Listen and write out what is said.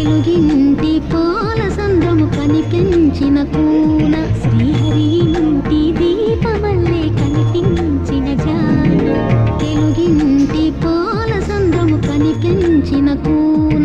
తెలుగింటి పాల సంద్రము కనిపించిన కూన శ్రీహరి ఇంటి దీపమల్లే కనిపించిన జాన తెలుగింటి పాల సంద్రము కనిపించిన కూన